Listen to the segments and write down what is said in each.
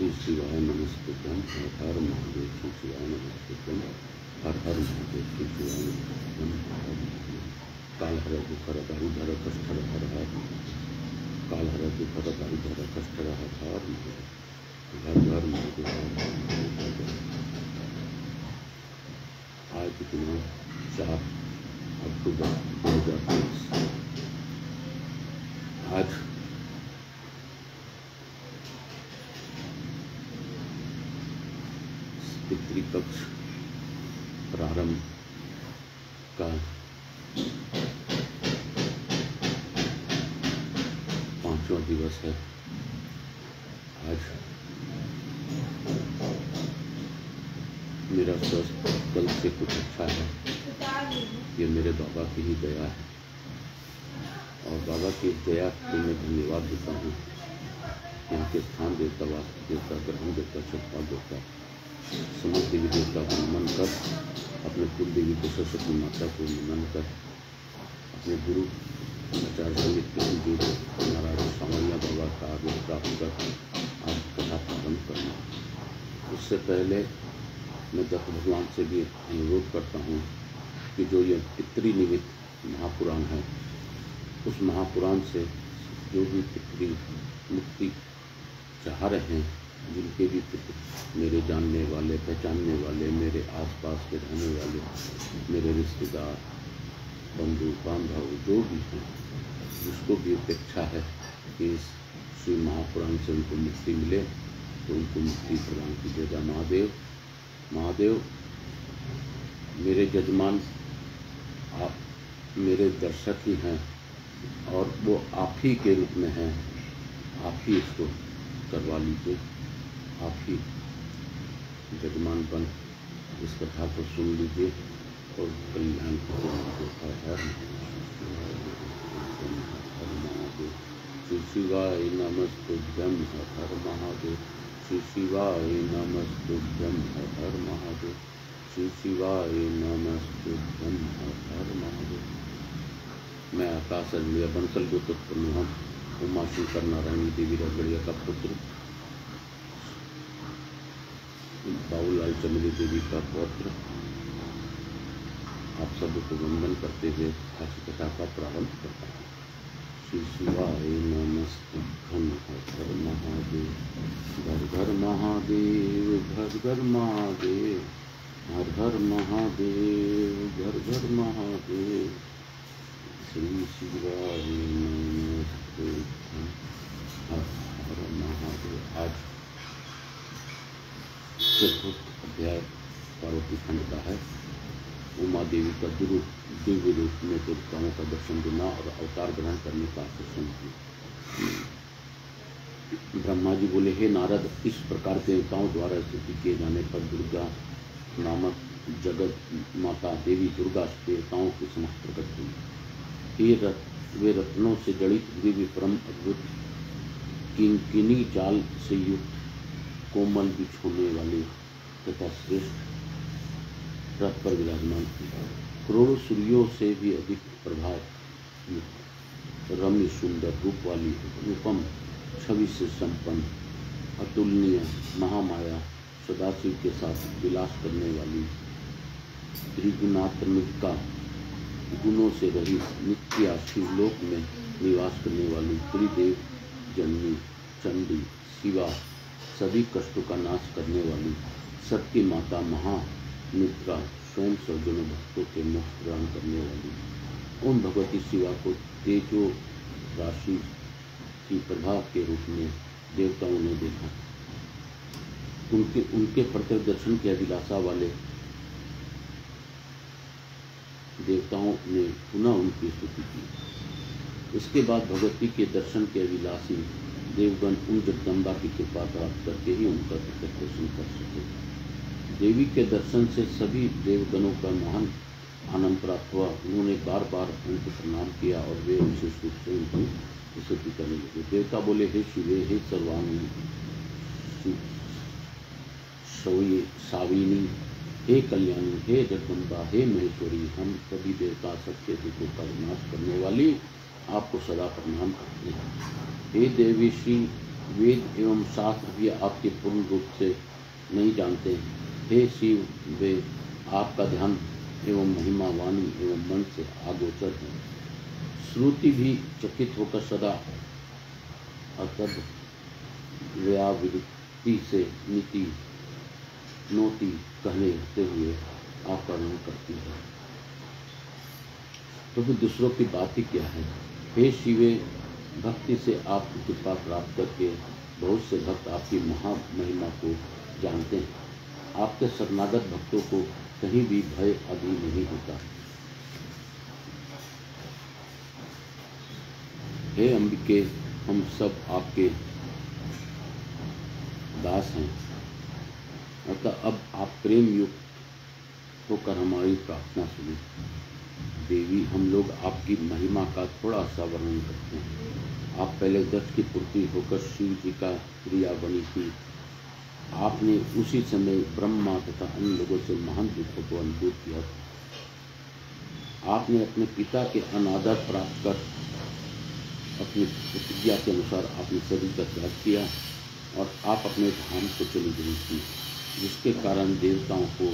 श्री शिवाय नमस्तुभ्यं हर हर महादेव श्री शिवाय नमस्तुभ्यं हर हर महादेव श्री शिवाय नमस्तुभ्यं हर हर महादेव। काल हर दुखर दारिधर कष्टर हर हर काल हर दुखर दारिधर कष्टर हर हर घर घर महादेव। आज दिन 4 अक्टूबर 2023। आज पितृपक्ष प्रारंभ का 5वां दिवस है। आज मेरा स्वास्थ्य कल से कुछ अच्छा है। ये मेरे बाबा की ही दया है और बाबा की दया को मैं धन्यवाद देता हूँ। यहाँ के स्थान देवता, वास्तु देवता, ग्रहण देवता, चौथा देवता, समस्त देवी देवता को नमन कर, अपने कुल देवी को सरस्वती माता को नमन कर, अपने गुरु आचार्य संगीत के जो महाराज सावरिया बाबा का आदेश प्राप्त कर आज कथा प्रारंभ करना। उससे पहले मैं दत्त भगवान से भी अनुरोध करता हूँ कि जो ये पितृनिमित्त महापुराण है, उस महापुराण से जो भी पितृ मुक्ति चाह रहे हैं, जिनके भी पितृ मेरे जानने वाले, पहचानने वाले, मेरे आसपास के रहने वाले, मेरे रिश्तेदार, बंधु बांधव जो भी हैं, जिसको भी अपेक्षा है कि इस श्री महापुराण से उनको मुक्ति मिले, तो उनको मुक्ति प्रदान कीजिएगा। महादेव महादेव मेरे जजमान आप मेरे दर्शक ही हैं और वो आप ही के रूप में हैं। आप ही इसको करवा लीजिए, आप ही जजमान बन इस कथा को सुन लीजिए और कल्याण को हर हर महादेव। श्री शिवाय नमस्तुभ्यं हर हर महादेव। श्री शिवाय नमस्तुभ्यं हर हर महादेव। श्री शिवाय नमस्तुभ्यं हर हर महादेव। मैं आकाश अजलिया बंसल गोत्रोत्पन्न हूँ। उमा शंकर नारायणी देवी रगड़िया का पुत्र, बाबूलाल चमेली देवी का पौत्र। आप सबको वंदन करते हुए आज कथा का प्रारंभ करता हूँ। श्री शिवाय नमस्तुभ्यं हर हर महादेव। घर घर महादेव, घर घर महादेव, हर हर महादेव, घर घर महादेव। श्री शिवाय नमस्तुभ्यं हर हर महादेव। आज चतुर्थ अध्याय पार्वती खंड का है। उमा देवी का दिव्य रूप में देवताओं का दर्शन देना और अवतार ग्रहण करने का आश्वासन दिया। ब्रह्मा जी बोले, हे नारद, इस प्रकार देवताओं द्वारा स्तुति किए जाने पर दुर्गा नामक जगत माता देवी दुर्गा देवताओं के समक्ष प्रकट हुई। वे रत्नों से जड़ित दिव्य परम अद्भुत किंकिनी जाल से युक्त कोमल बिछोने वाली तथा श्रेष्ठ रथ पर विराजमान थी। करोड़ों सूर्यों से भी अधिक प्रभाव युक्त रम्य सुंदर रूप वाली, रूपम छवि से संपन्न, अतुलनीय महामाया, सदाशिव के साथ विलास करने वाली, त्रिगुणात्मिका गुणों से रहित, नित्य शिवलोक में निवास करने वाली, त्रिदेव जननी चंडी शिवा, सभी कष्टों का नाश करने वाली, सत्य माता महानिद्रा, स्वयं सज्जनों भक्तों के मोक्ष प्रदान करने वाली, उन भगवती शिवा को तेजो राशि की प्रभा के रूप में देवताओं ने देखा। उनके प्रत्यक्ष दर्शन की अभिलाषा वाले देवताओं ने पुनः उनकी स्तुति की। इसके बाद भगवती के दर्शन के अभिलाषी देवगण उन जगदम्बा की कृपा प्राप्त करके ही उनका प्रत्यक्ष दर्शन कर सके। देवी के दर्शन से सभी देवगणों का महान आनंद प्राप्त हुआ। उन्होंने बार बार उनको प्रणाम किया और वे विशेष रूप से उनकी स्तुति करने लगे। देवता बोले, हे शिवे, हे सर्वाणी साविनी, हे कल्याणी, हे जगदम्बा, हे महेश्वरी, हम सभी देवता सबके दुखों का विनाश करने वाली आपको सदा प्रणाम करते हैं। हे देवी श्री वेद एवं शास्त्र भी आपके पूर्ण रूप से नहीं जानते। हे शिव, वे आपका ध्यान एवं महिमा वाणी एवं मन से आगोचर है। श्रुति भी चकित होकर सदा अतद व्यावृत्ति से नीति नोति कहते हुए आपका वर्णन करती है। तो फिर दूसरों की बात ही क्या है। हे शिवे, भक्ति से आपकी कृपा प्राप्त करके बहुत से भक्त आपकी महामहिमा को जानते हैं। आपके शरणागत भक्तों को कहीं भी भय आदि नहीं होता। हे अंबिके, हम सब आपके दास हैं, अतः अब आप प्रेम युक्त होकर हमारी प्रार्थना सुनिए। देवी, हम लोग आपकी महिमा का थोड़ा सा वर्णन करते हैं। आप पहले दक्ष की पुत्री होकर शिव जी का प्रिया बनी थी। आपने उसी समय ब्रह्मा तथा अन्य लोगों से महान दुखों को अनुभव किया था। आपने अपने पिता के अनादर प्राप्त कर अपनी प्रतिज्ञा के अनुसार अपने शरीर का त्याग किया और आप अपने धाम को चली गई थी, जिसके कारण देवताओं को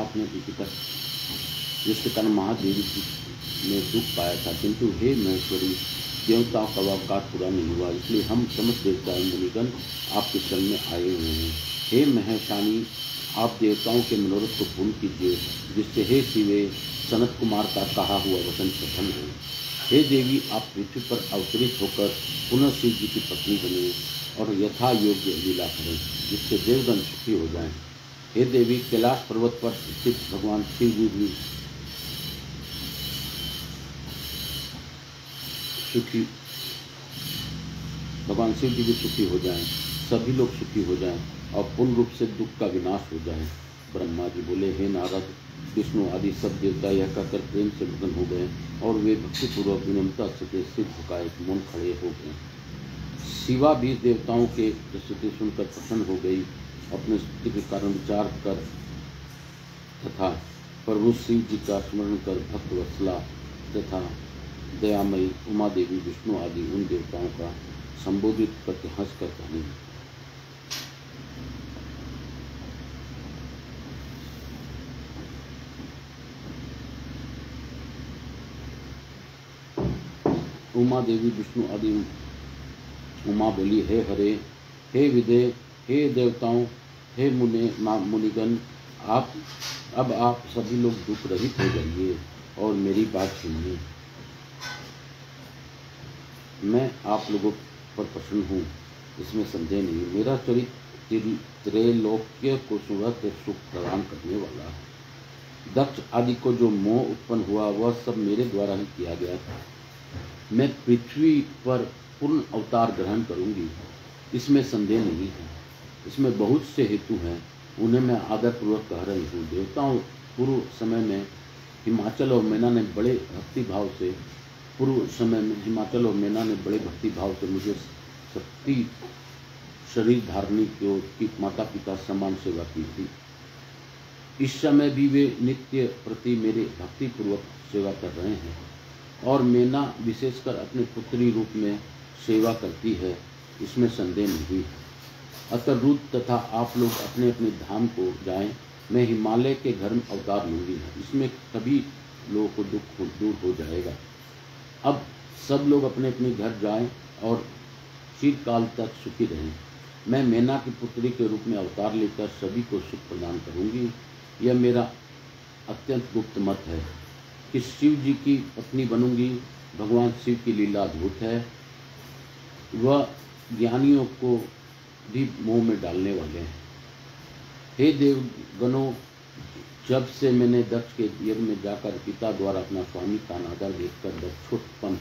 आपने पिता जिसके कारण महादेवी ने दुख पाया था। किंतु हे महेश्वरी, देवताओं का अवकाश पूरा नहीं हुआ, इसलिए हम समस्त देवता मुनिगण आपके शरण में आए हुए हैं। हे महेशानी, आप देवताओं के मनोरथ को पूर्ण कीजिए, जिससे हे शिवे सनत कुमार का कहा हुआ वचन सफल हो। हे देवी, आप पृथ्वी पर अवतरित होकर पुनः शिव जी की पत्नी बने और यथा योग्य लीला करें, जिससे देवगण सुखी हो जाएं। हे देवी, कैलाश पर्वत पर स्थित भगवान शिव जी भी सुखी हो जाएं, सभी लोग सुखी हो जाएं और पूर्ण रूप से दुख का विनाश हो जाए। ब्रह्मा जी बोले, हे नारद, विष्णु आदि सब देवता यह कहकर प्रेम से मगन हो गए और वे भक्तिपूर्वक विनम्रता से सिर झुकाए मौन खड़े हो गए। शिवा भी देवताओं के स्तुति सुनकर प्रसन्न हो गई। अपने स्तुति के कारण विचार कर तथा प्रभु शिव जी का स्मरण कर भक्त वत्सला तथा दयामयी उमा देवी, विष्णु आदि उन देवताओं का संबोधित करके हंस कर कहने उमा देवी विष्णु आदि उमा बोली, हे हरे, हे विदे, हे देवताओं, हे मुनिगण, अब आप सभी लोग दुख रहित हो जाइए और मेरी बात सुनिए। मैं आप लोगों पर प्रसन्न हूँ, इसमें संदेह नहीं। मेरा चरित्र त्रैलोक्य को सुरत सुख प्रदान करने वाला है। दक्ष आदि को जो मोह उत्पन्न हुआ वह सब मेरे द्वारा ही किया गया था। मैं पृथ्वी पर पूर्ण अवतार ग्रहण करूंगी, इसमें संदेह नहीं है। इसमें बहुत से हेतु हैं, उन्हें मैं आदरपूर्वक कह रही हूँ। देवताओं पूर्व समय में हिमाचल और मैना ने बड़े भक्तिभाव से मुझे शक्ति शरीर धारणी की माता पिता समान सेवा की थी। इस समय भी वे नित्य प्रति मेरे भक्तिपूर्वक सेवा कर रहे हैं और मैना विशेषकर अपने पुत्री रूप में सेवा करती है, इसमें संदेह नहीं। अतः रुद्र तथा आप लोग अपने अपने धाम को जाएं, मैं हिमालय के घर में अवतार लूंगी, इसमें सभी लोगों को दुख दूर हो जाएगा। अब सब लोग अपने अपने घर जाएं और चिरकाल तक सुखी रहें। मैं मैना की पुत्री के रूप में अवतार लेकर सभी को सुख प्रदान करूंगी। यह मेरा अत्यंत गुप्त मत है कि शिव जी की पत्नी बनूंगी। भगवान शिव की लीला अद्भुत है, वह ज्ञानियों को भी मोह में डालने वाले हैं। हे देवगणों, जब से मैंने दक्ष के यज्ञ में जाकर पिता द्वारा अपना स्वामी का अनादर देखकर दक्षोत्पन्न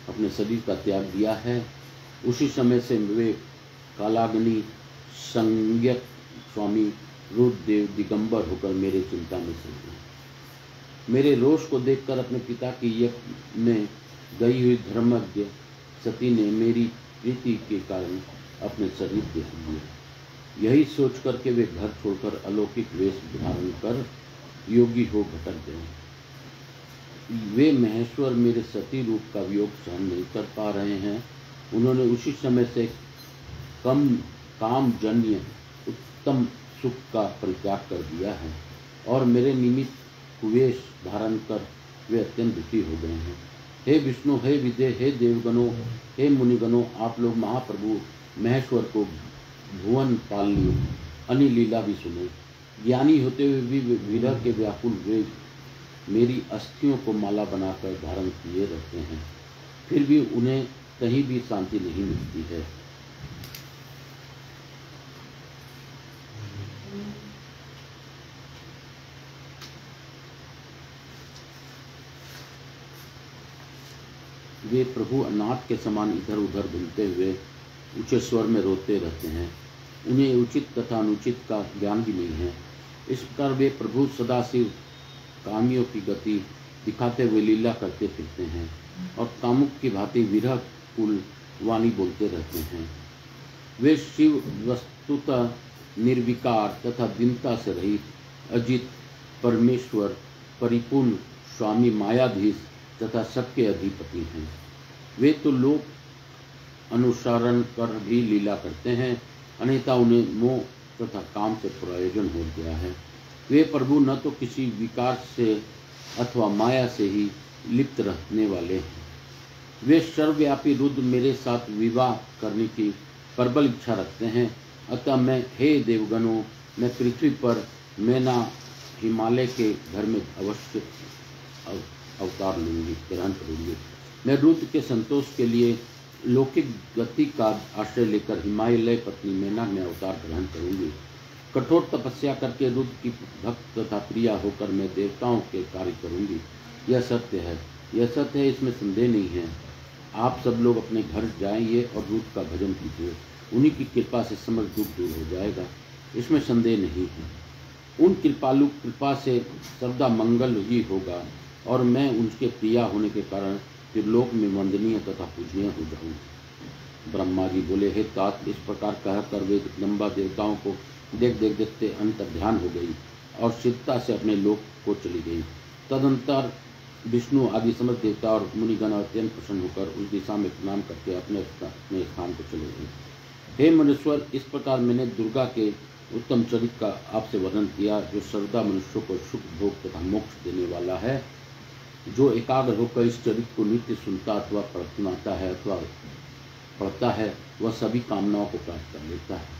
अपने शरीर का त्याग दिया है, उसी समय से वे कालाग्नि संज्ञक स्वामी रुद्रदेव दिगंबर होकर मेरे चिंता में चल गए। मेरे रोष को देखकर अपने पिता की यज्ञ में गई हुई धर्मज्ञ सती ने मेरी प्रीति के कारण अपने शरीर के लिए। यही सोच करके वे घर छोड़कर अलौकिक वेश धारण कर योगी हो भटक गए। वे महेश्वर मेरे सती रूप का वियोग सहन नहीं कर पा रहे हैं। उन्होंने उसी समय से काम जन्य उत्तम सुख का परित्याग कर दिया है और मेरे निमित्त वेश धारण कर वे अत्यंत दुखी हो गए हैं। हे विष्णु, हे विजय, हे देवगणों, हे मुनिगणों, आप लोग महाप्रभु महेश्वर को भुवन पालनी अन्य लीला भी सुने। ज्ञानी होते हुए भी विरह के व्याकुल वे मेरी अस्थियों को माला बनाकर धारण किए रहते हैं, फिर भी उन्हें कहीं भी शांति नहीं मिलती है। वे प्रभु अनाथ के समान इधर उधर घूमते हुए ऊंचे स्वर में रोते रहते हैं। उन्हें उचित तथा अनुचित का ज्ञान भी नहीं है। इस प्रकार वे प्रभु सदाशिव कामियों की गति दिखाते हुए लीला करते फिरते हैं और कामुक की भांति विरह कुल वाणी बोलते रहते हैं। वे शिव वस्तुतः निर्विकार तथा दीनता से रहित अजित परमेश्वर परिपूर्ण स्वामी मायाधीश तथा सबके अधिपति हैं। वे तो लोक अनुसरण कर भी लीला करते हैं, अन्यथा उन्हें मोह तथा काम से प्रयोजन हो गया है। वे प्रभु न तो किसी विकार से अथवा माया से ही लिप्त रहने वाले हैं। वे सर्वव्यापी रुद्र मेरे साथ विवाह करने की प्रबल इच्छा रखते हैं, अतः मैं, हे देवगणों, मैं पृथ्वी पर मैना हिमालय के घर में अवश्य अवतार लूंगी, ग्रहण करूंगी। मैं रुद्र के संतोष के लिए लौकिक गति का आश्रय लेकर हिमालय पत्नी मैना में अवतार ग्रहण करूंगी। कठोर तपस्या करके रुद्र की भक्त तथा प्रिया होकर मैं देवताओं के कार्य करूंगी। यह सत्य है, यह सत्य है, इसमें संदेह नहीं है। आप सब लोग अपने घर जाइए और रुद्र का भजन कीजिए, उन्हीं की कृपा से समस्त दुख दूर हो जाएगा, इसमें संदेह नहीं है। उन कृपालु कृपा से सर्वदा मंगल ही होगा और मैं उनके प्रिया होने के कारण फिर लोक में वंदनीय तथा पूजनीय हो जाऊंगी। ब्रह्मा जी बोले, हे तात, इस प्रकार कहकर वे जगदम्बा देवताओं को देखते अंतर्ध्यान हो गई और शीघ्रता से अपने लोक को चली गई। तदंतर विष्णु आदि समस्त देवता और मुनिगण अत्यंत प्रसन्न होकर उस दिशा में प्रणाम करके अपने स्थान को चले गए। हे मनुष्वर, इस प्रकार मैंने दुर्गा के उत्तम चरित्र का आपसे वर्णन किया, जो सर्वदा मनुष्यों को सुख भोग तथा मोक्ष देने वाला है। जो एकाग्र होकर इस चरित्र को नित्य सुनता अथवा पढ़ता है अथवा पढ़ता है, वह सभी कामनाओं को प्राप्त कर लेता है।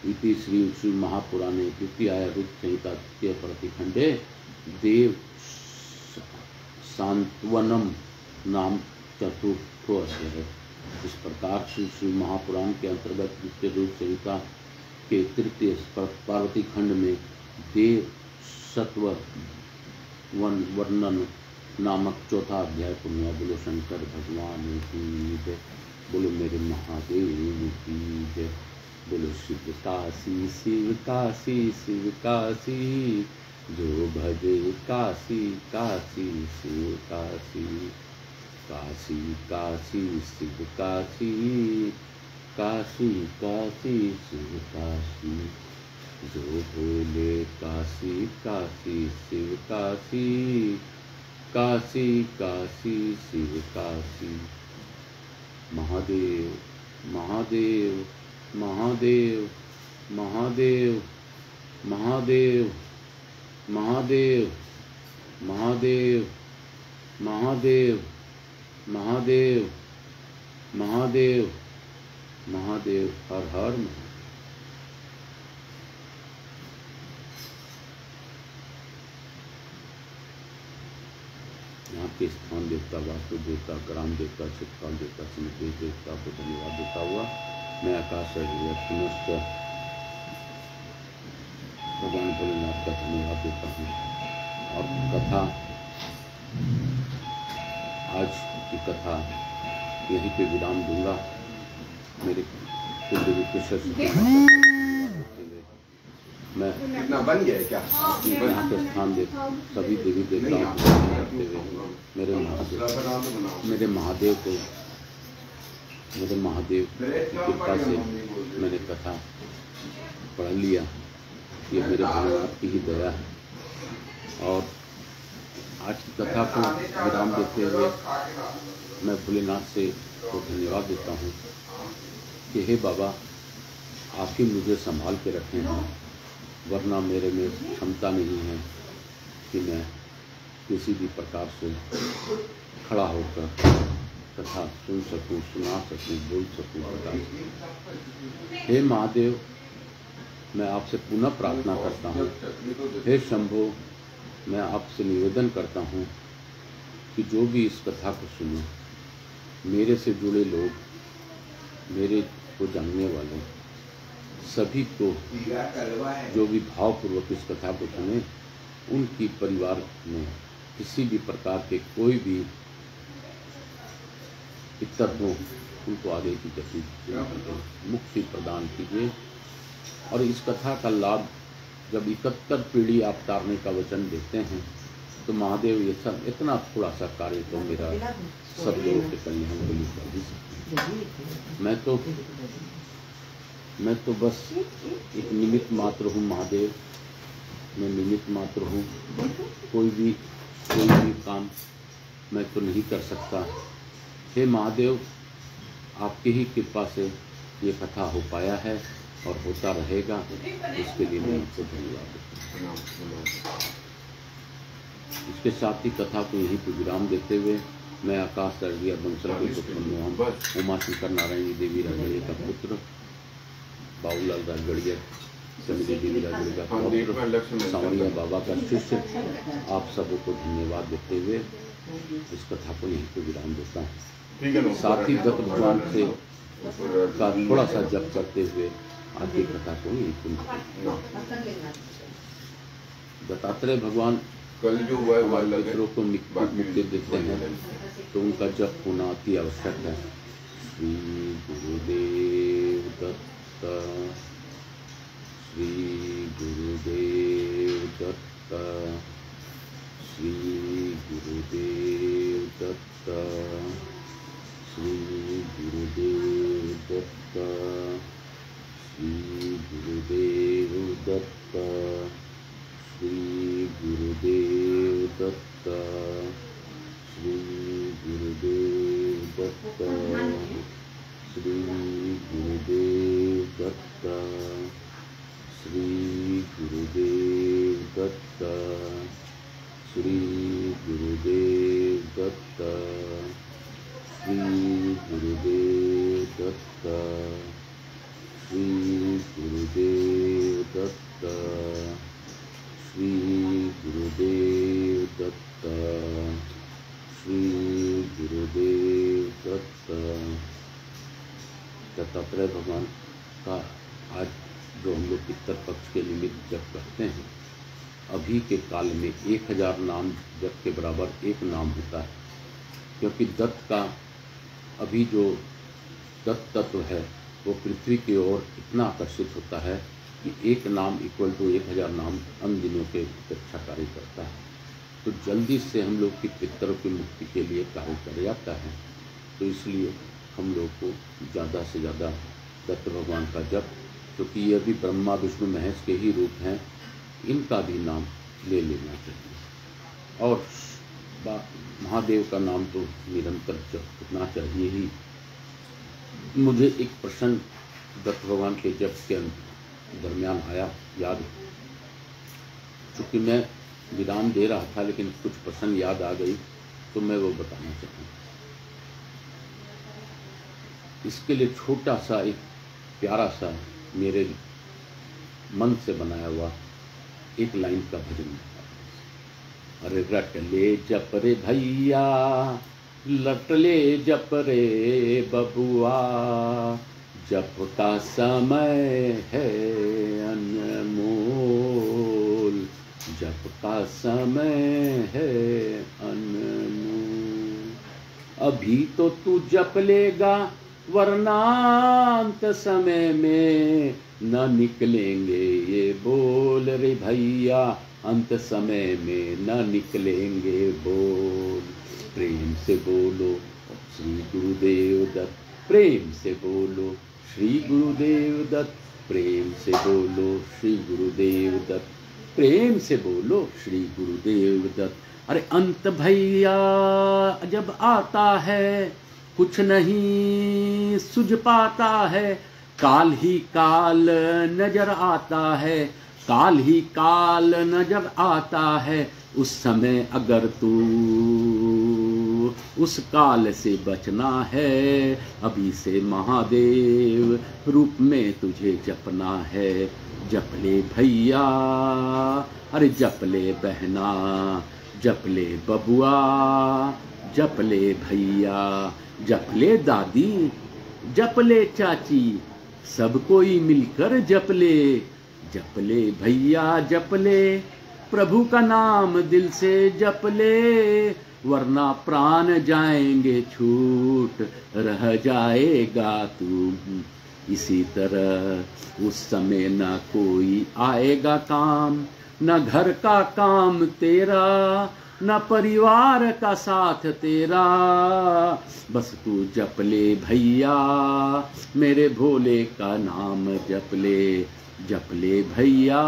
इति श्री महापुराणे द्वितीयाय रुद्र संहिता तृतीय प्रतिखंडे देव सांत्वनम नाम चतुर्थो अध्याय। इस प्रकार श्री महापुराण के अंतर्गत द्वितीय रुद्र संहिता के तृतीय पार्वती खंड में देव सत्व वर्णन नामक चौथा अध्याय पूर्ण। बोलो शंकर भगवान की जय, बोलो मेरे महादेव की जय, बोलो शिव काशी शिव काशी शिव काशी, जो भजे काशी काशी शिव काशी, काशी काशी शिव काशी, काशी काशी शिव काशी, जो भोले काशी काशी शिव काशी, काशी काशी शिव काशी। महादेव महादेव महादेव महादेव महादेव महादेव महादेव महादेव महादेव महादेव महादेव, हर हर महादेव। यहाँ के स्थान देवता, वास्तु देवता, ग्राम देवता, चित्तकाल देवता, समुद्र देवता को धन्यवाद देता हुआ मैं आकाश पुनश्च भगवान भोलेनाथ का धन्यवाद देता हूँ। और कथा, आज की कथा यहीं पे विराम दूंगा। मेरे कुलदेवी के मैं इतना बन गया है क्या? यहाँ के स्थान दे सभी देवी देवताओं को करते हुए मेरे महादेव को, मेरे महादेव की कृपा से मैंने कथा पढ़ लिया। ये मेरे भोलेनाथ की ही दया है। और आज की कथा को विराम देते हुए मैं भोलेनाथ से तो धन्यवाद देता हूँ कि हे बाबा, आप ही मुझे संभाल के रखे हैं, वरना मेरे में क्षमता नहीं है कि मैं किसी भी प्रकार से खड़ा होकर कथा सुन सकूं, सुना सकूं, बोल सकूं, बता सकूं। हे महादेव, मैं आपसे पुनः प्रार्थना करता हूँ। हे शंभो, मैं आपसे निवेदन करता हूँ कि जो भी इस कथा को सुने, मेरे से जुड़े लोग, मेरे को जानने वाले सभी को, जो भी भावपूर्वक इस कथा को सुने, उनकी परिवार में किसी भी प्रकार के कोई भी दिक्कत हो, उनको आगे की गति मुक्ति प्रदान कीजिए। और इस कथा का लाभ जब 71 पीढ़ी आप तारने का वचन देते हैं, तो महादेव ये सब इतना थोड़ा सा कार्य तो मेरा सब लोगों के कल्याण के लिए कर ही सकते हैं। मैं तो बस एक निमित्त मात्र हूँ महादेव, मैं निमित्त मात्र हूँ। कोई भी काम मैं तो नहीं कर सकता। हे महादेव, आपकी ही कृपा से ये कथा हो पाया है और होता रहेगा, इसके लिए मैं आपको धन्यवाद देता हूँ। इसके साथ ही कथा को यहीं पर विराम देते हुए मैं आकाश सर्गिया बंसल के पुत्र मोहन उमा शंकर नारायणी देवी राजगढ़िया का पुत्र, बाबूलाल राजगढ़िया, समिति देवी राजगढ़िया का पुत्र, सांवरिया बाबा का शिष्य, आप सबों को धन्यवाद देते हुए इस कथा को यहीं पर विराम देता हूँ। साथ ही दत्त भगवान से का थोड़ा सा जप करते हुए आज की कथा को यहीं सुनते। दत्तात्रेय भगवान कल जो हुआ हमारे मित्रों को मुक्ति देते हैं, तो उनका जप होना अति आवश्यक है। श्री गुरुदेव दत्त, श्री गुरुदेव दत्त, श्री गुरुदेव दत्त, श्री गुरुदेव दत्त, श्री गुरुदेव दत्त, श्री गुरुदेव दत्त, श्री गुरुदेव दत्त, श्री गुरुदेव दत्त, श्री गुरुदेव दत्त, श्री गुरुदेव दत्त, श्री गुरुदेव दत्त, श्री गुरुदेव दत्त, श्री गुरुदेव दत्त, श्री गुरुदेव दत्त। दत्तात्रेय भगवान का आज जो हम लोग पितर पक्ष के निमित्त जप करते हैं, अभी के काल में 1000 नाम जप के बराबर एक नाम होता है, क्योंकि दत्त का अभी जो दत्त तत्व है वो पृथ्वी की ओर इतना आकर्षित होता है कि एक नाम इक्वल टू 1000 नाम अन्य दिनों के अच्छा कार्य करता है। तो जल्दी से हम लोग की पितरों की मुक्ति के लिए कार्य कर जाता है। तो इसलिए हम लोग को ज़्यादा से ज़्यादा दत्त भगवान का जप, क्योंकि ये भी ब्रह्मा विष्णु महेश के ही रूप हैं, इनका भी नाम ले लेना चाहिए। और महादेव का नाम तो निरंतर जपना चाहिए ही। मुझे एक प्रश्न दत्त भगवान के जप के दरमियान आया याद, चूँकि मैं विराम दे रहा था लेकिन कुछ प्रश्न याद आ गई तो मैं वो बताना चाहूँगा। इसके लिए छोटा सा एक प्यारा सा मेरे मन से बनाया हुआ एक लाइन का भजन। अरे रट ले जप रे भैया, लट ले जप रे बबुआ, जप का समय है अनमोल, जप का समय है अनमोल। अभी तो तू जप लेगा वरनांत समय में न निकलेंगे ये बोल रे भैया, अंत समय में न निकलेंगे बोल। प्रेम से बोलो श्री गुरुदेव दत्त, प्रेम से बोलो श्री गुरुदेव दत्त, प्रेम से बोलो श्री गुरुदेव दत्त, प्रेम से बोलो श्री गुरुदेव दत्त। अरे अंत भैया जब आता है, कुछ नहीं सुझ पाता है, काल ही काल नजर आता है, काल ही काल नजर आता है। उस समय अगर तू उस काल से बचना है, अभी से महादेव रूप में तुझे जपना है। जप ले भैया, अरे जप ले बहना, जप ले बबुआ, जप ले भैया, जप ले दादी, जप ले चाची, सब कोई मिलकर जप ले। जप ले भैया जप ले, प्रभु का नाम दिल से जप ले, वरना प्राण जाएंगे छूट, रह जाएगा तू। इसी तरह उस समय न कोई आएगा काम, न घर का काम तेरा, न परिवार का साथ तेरा। बस तू जप ले भैया, मेरे भोले का नाम जप ले। जप ले भैया,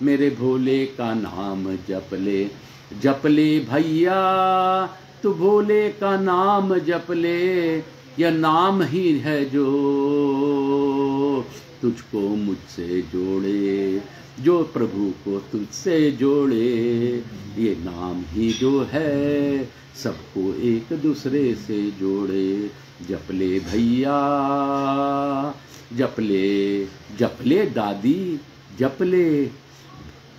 मेरे भोले का नाम जप ले। जप ले भैया, तू भोले का नाम जप ले। यह नाम ही है जो तुझको मुझसे जोड़े, जो प्रभु को तुझसे जोड़े। ये नाम ही जो है सबको एक दूसरे से जोड़े। जप ले भैया, जप ले दादी, जप ले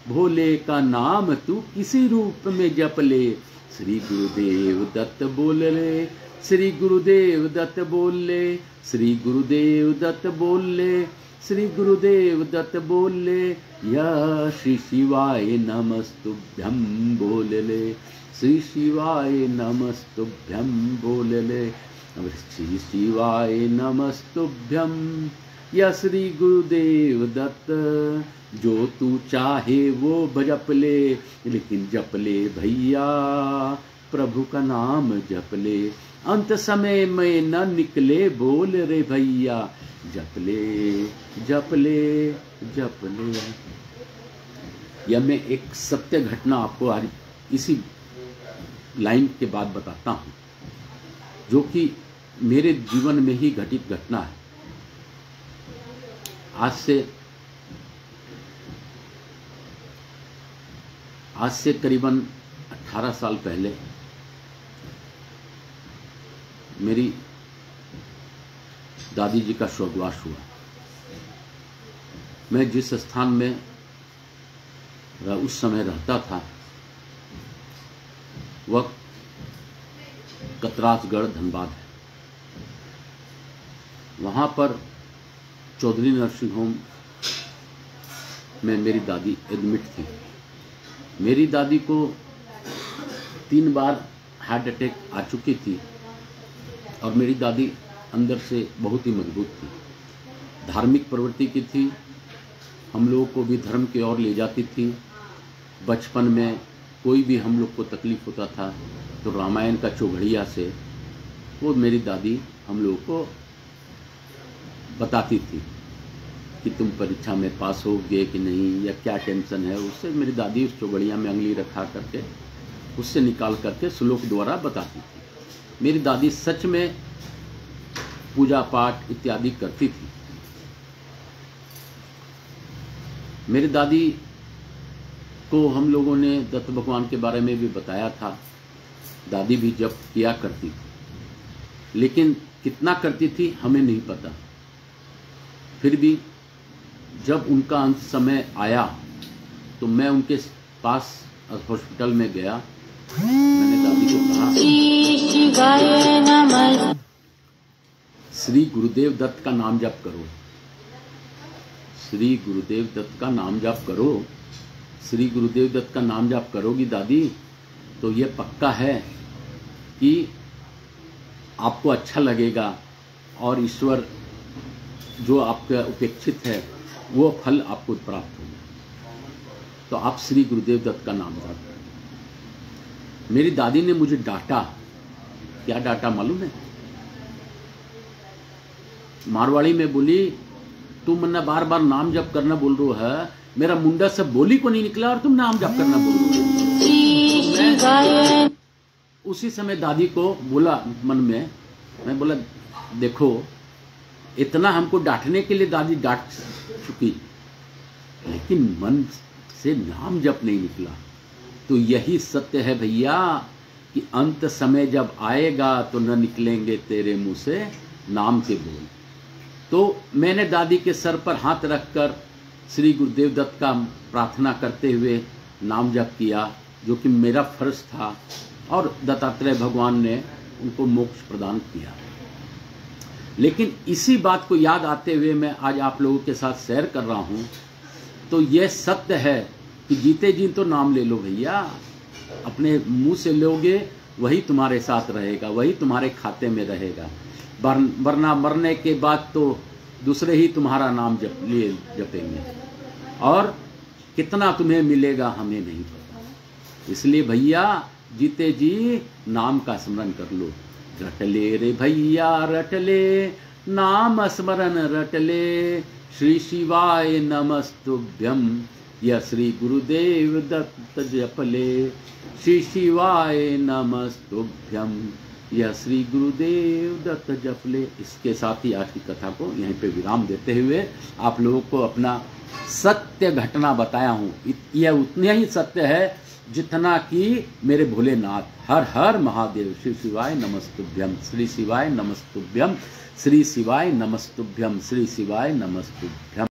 भोले का नाम तू किसी रूप में जप ले। श्री गुरुदेव दत्त बोल ले, श्री गुरुदेव दत्त बोल ले, श्री गुरुदेव दत्त बोल ले, श्री गुरुदेव दत्त बोल ले। या श्री शिवाय नमस्तुभ्यं बोल ले, श्री शिवाय नमस्तुभ्यं बोल ले, श्री शिवाय नमस्तुभ्यं। या श्री गुरुदेव दत्त, जो तू चाहे वो जप ले, लेकिन जप ले भैया, प्रभु का नाम जप ले। अंत समय में न निकले बोल रे भैया, जप ले जप ले जप ले। यह मैं एक सत्य घटना आपको आज इसी लाइन के बाद बताता हूँ, जो कि मेरे जीवन में ही घटित घटना है। आज से करीबन 18 साल पहले मेरी दादी जी का स्वर्गवास हुआ। मैं जिस स्थान में उस समय रहता था वह कतरासगढ़ धनबाद है। वहाँ पर चौधरी नर्सिंग होम में मेरी दादी एडमिट थी। मेरी दादी को 3 बार हार्ट अटैक आ चुकी थी और मेरी दादी अंदर से बहुत ही मजबूत थी, धार्मिक प्रवृत्ति की थी, हम लोगों को भी धर्म की ओर ले जाती थी। बचपन में कोई भी हम लोग को तकलीफ होता था तो रामायण का चौघड़िया से वो मेरी दादी हम लोगों को बताती थी कि तुम परीक्षा में पास होगे कि नहीं, या क्या टेंशन है। उससे मेरी दादी उस चौघड़िया में अंगली रखा करके उससे निकाल करके श्लोक द्वारा बताती थी। मेरी दादी सच में पूजा पाठ इत्यादि करती थी। मेरी दादी को हम लोगों ने दत्त भगवान के बारे में भी बताया था। दादी भी जप किया करती थी, लेकिन कितना करती थी हमें नहीं पता। फिर भी जब उनका अंत समय आया तो मैं उनके पास हॉस्पिटल में गया। मैंने दादी को कहा, श्री गुरुदेव दत्त का नाम जप करो, श्री गुरुदेव दत्त का नाम जप करो। श्री गुरुदेव दत्त का नाम जप करोगी दादी तो ये पक्का है कि आपको अच्छा लगेगा और ईश्वर जो आपका उपेक्षित है वो फल आपको प्राप्त होगा। तो आप श्री गुरुदेव दत्त का नाम जप करें। मेरी दादी ने मुझे डांटा। क्या डांटा मालूम है? मारवाड़ी में बोली, तुम मन्ना बार बार नाम जप करना बोल रहे हो है, मेरा मुंडा से बोली को नहीं निकला और तुम नाम जप करना बोल रहे हो। उसी समय दादी को बोला मन में, मैं बोला देखो इतना हमको डांटने के लिए दादी डांट चुकी, लेकिन मन से नाम जप नहीं निकला। तो यही सत्य है भैया कि अंत समय जब आएगा तो न निकलेंगे तेरे मुंह से नाम के बोल। तो मैंने दादी के सर पर हाथ रखकर श्री गुरुदेव दत्त का प्रार्थना करते हुए नाम जप किया, जो कि मेरा फर्ज था, और दत्तात्रेय भगवान ने उनको मोक्ष प्रदान किया। लेकिन इसी बात को याद आते हुए मैं आज आप लोगों के साथ शेयर कर रहा हूँ। तो यह सत्य है कि जीते जी तो नाम ले लो भैया, अपने मुंह से लोगे वही तुम्हारे साथ रहेगा, वही तुम्हारे खाते में रहेगा, वरना मरने के बाद तो दूसरे ही तुम्हारा नाम जपेंगे, और कितना तुम्हें मिलेगा हमें नहीं पता। इसलिए भैया जीते जी नाम का स्मरण कर लो। रटले रे भैया रटले, नाम स्मरण रटले, श्री शिवाय नमस्तुभ्यम, यह श्री गुरुदेव दत्त जपले, श्री शिवाय नमस्तुभ्यम, यह श्री गुरुदेव दत्त जपले। इसके साथ ही आज की कथा को यहीं पे विराम देते हुए आप लोगों को अपना सत्य घटना बताया हूँ। यह उतना ही सत्य है जितना कि मेरे भोलेनाथ। हर हर महादेव। श्री शिवाय नमस्तुभ्यम, श्री शिवाय नमस्तुभ्यम, श्री शिवाय नमस्तुभ्यम, श्री शिवाय नमस्तुभ्यम।